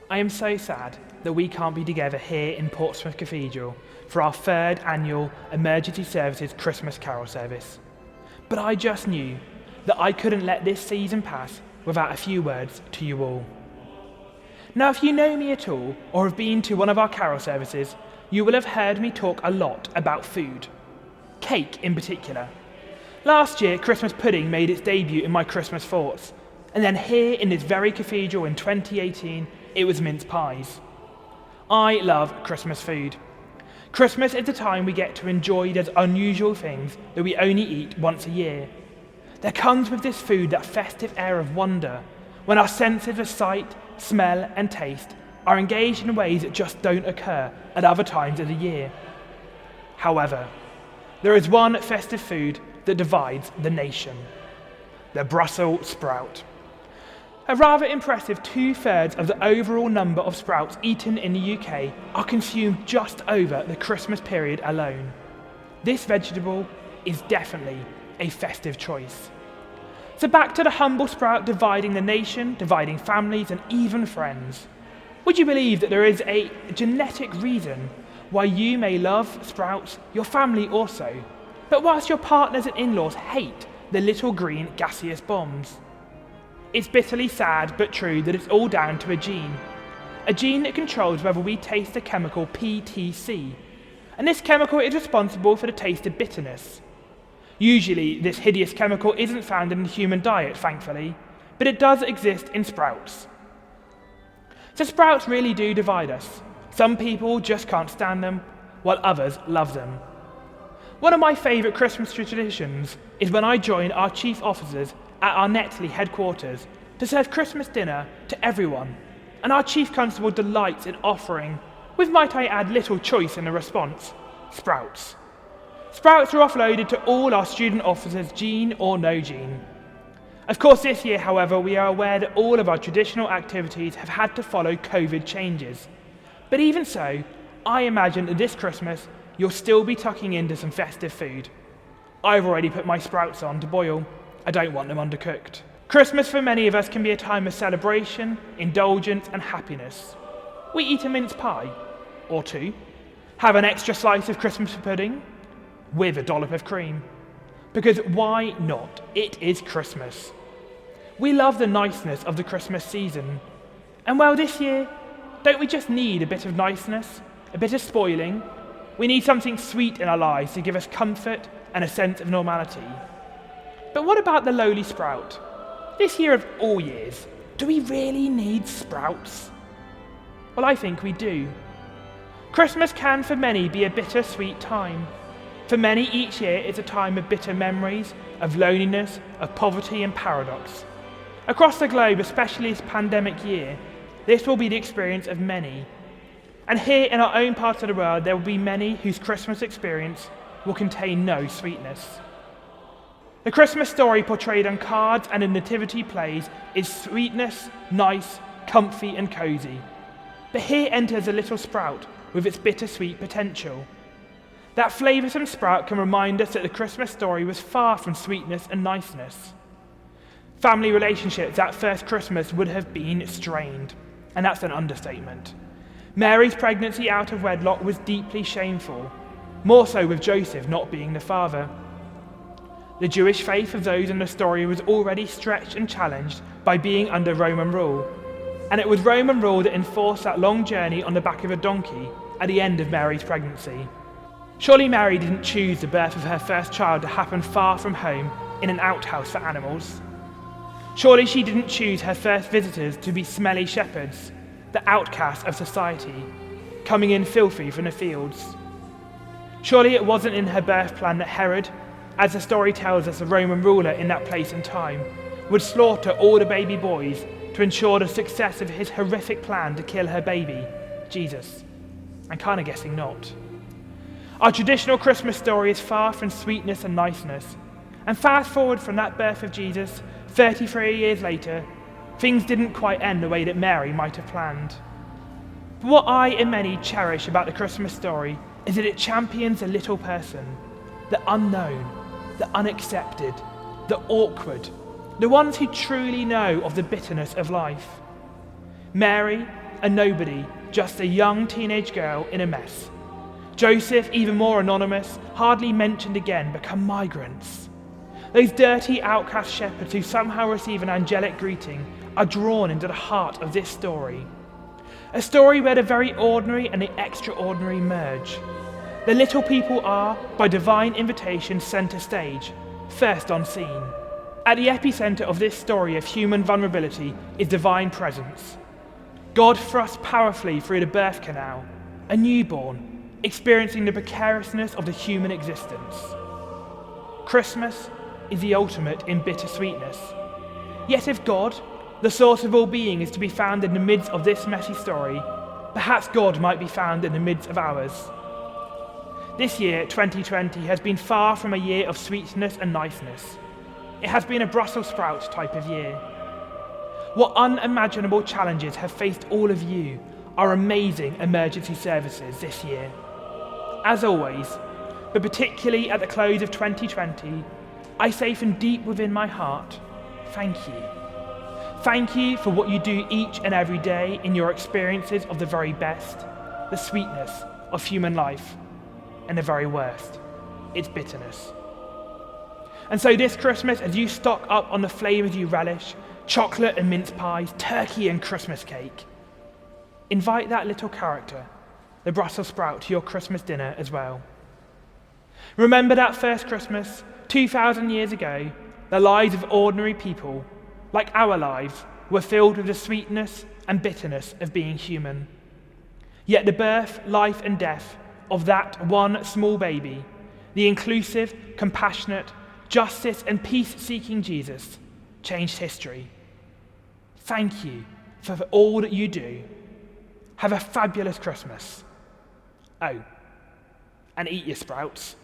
I am so sad that we can't be together here in Portsmouth Cathedral for our third annual Emergency Services Christmas Carol service. But I just knew that I couldn't let this season pass without a few words to you all. Now, if you know me at all or have been to one of our carol services, you will have heard me talk a lot about food. Cake in particular. Last year, Christmas pudding made its debut in my Christmas thoughts, and then here in this very cathedral in 2018, it was mince pies. I love Christmas food. Christmas is the time we get to enjoy those unusual things that we only eat once a year. There comes with this food that festive air of wonder, when our senses of sight, smell and taste are engaged in ways that just don't occur at other times of the year. However, there is one festive food that divides the nation: the Brussel sprout. A rather impressive 2/3 of the overall number of sprouts eaten in the UK are consumed just over the Christmas period alone. This vegetable is definitely a festive choice. So back to the humble sprout dividing the nation, dividing families and even friends. Would you believe that there is a genetic reason why you may love sprouts, your family also, but whilst your partners and in-laws hate the little green gaseous bombs? It's bitterly sad but true that it's all down to a gene that controls whether we taste the chemical PTC, and this chemical is responsible for the taste of bitterness. Usually this hideous chemical isn't found in the human diet, thankfully, but it does exist in sprouts. So sprouts really do divide us. Some people just can't stand them, while others love them. One of my favourite Christmas traditions is when I join our chief officers at our Netley headquarters to serve Christmas dinner to everyone, and our chief constable delights in offering, with might I add little choice in the response, sprouts. Sprouts are offloaded to all our student officers, gene or no gene. Of course, this year, however, we are aware that all of our traditional activities have had to follow COVID changes. But even so, I imagine that this Christmas, you'll still be tucking into some festive food. I've already put my sprouts on to boil. I don't want them undercooked. Christmas for many of us can be a time of celebration, indulgence and happiness. We eat a mince pie, or two, have an extra slice of Christmas pudding, with a dollop of cream. Because why not? It is Christmas. We love the niceness of the Christmas season. And well, this year, don't we just need a bit of niceness, a bit of spoiling? We need something sweet in our lives to give us comfort and a sense of normality. But what about the lowly sprout? This year of all years, do we really need sprouts? Well, I think we do. Christmas can for many be a bittersweet time. For many, each year is a time of bitter memories, of loneliness, of poverty and paradox. Across the globe, especially this pandemic year, this will be the experience of many. And here in our own part of the world, there will be many whose Christmas experience will contain no sweetness. The Christmas story portrayed on cards and in nativity plays is sweetness, nice, comfy and cosy. But here enters a little sprout with its bittersweet potential. That flavoursome sprout can remind us that the Christmas story was far from sweetness and niceness. Family relationships that first Christmas would have been strained, and that's an understatement. Mary's pregnancy out of wedlock was deeply shameful, more so with Joseph not being the father. The Jewish faith of those in the story was already stretched and challenged by being under Roman rule, and it was Roman rule that enforced that long journey on the back of a donkey at the end of Mary's pregnancy. Surely Mary didn't choose the birth of her first child to happen far from home in an outhouse for animals. Surely she didn't choose her first visitors to be smelly shepherds, the outcasts of society, coming in filthy from the fields. Surely it wasn't in her birth plan that Herod, as the story tells us, a Roman ruler in that place and time, would slaughter all the baby boys to ensure the success of his horrific plan to kill her baby, Jesus. I'm kind of guessing not. Our traditional Christmas story is far from sweetness and niceness. And fast forward from that birth of Jesus, 33 years later, things didn't quite end the way that Mary might have planned. But what I and many cherish about the Christmas story is that it champions the little person, the unknown, the unaccepted, the awkward, the ones who truly know of the bitterness of life. Mary, a nobody, just a young teenage girl in a mess. Joseph, even more anonymous, hardly mentioned again, become migrants. Those dirty outcast shepherds who somehow receive an angelic greeting are drawn into the heart of this story. A story where the very ordinary and the extraordinary merge. The little people are, by divine invitation, centre stage, first on scene. At the epicenter of this story of human vulnerability is divine presence. God thrusts powerfully through the birth canal, a newborn, experiencing the precariousness of the human existence. Christmas is the ultimate in bittersweetness. Yet if God, the source of all being, is to be found in the midst of this messy story, perhaps God might be found in the midst of ours. This year, 2020, has been far from a year of sweetness and niceness. It has been a Brussel Sprouts type of year. What unimaginable challenges have faced all of you, our amazing emergency services, this year. As always, but particularly at the close of 2020, I say from deep within my heart, thank you. Thank you for what you do each and every day in your experiences of the very best, the sweetness of human life, and the very worst, its bitterness. And so this Christmas, as you stock up on the flavours you relish, chocolate and mince pies, turkey and Christmas cake, invite that little character, the Brussels sprout, to your Christmas dinner as well. Remember that first Christmas, 2,000 years ago, the lives of ordinary people, like our lives, were filled with the sweetness and bitterness of being human. Yet the birth, life and death of that one small baby, the inclusive, compassionate, justice and peace-seeking Jesus, changed history. Thank you for all that you do. Have a fabulous Christmas. Oh, and eat your sprouts.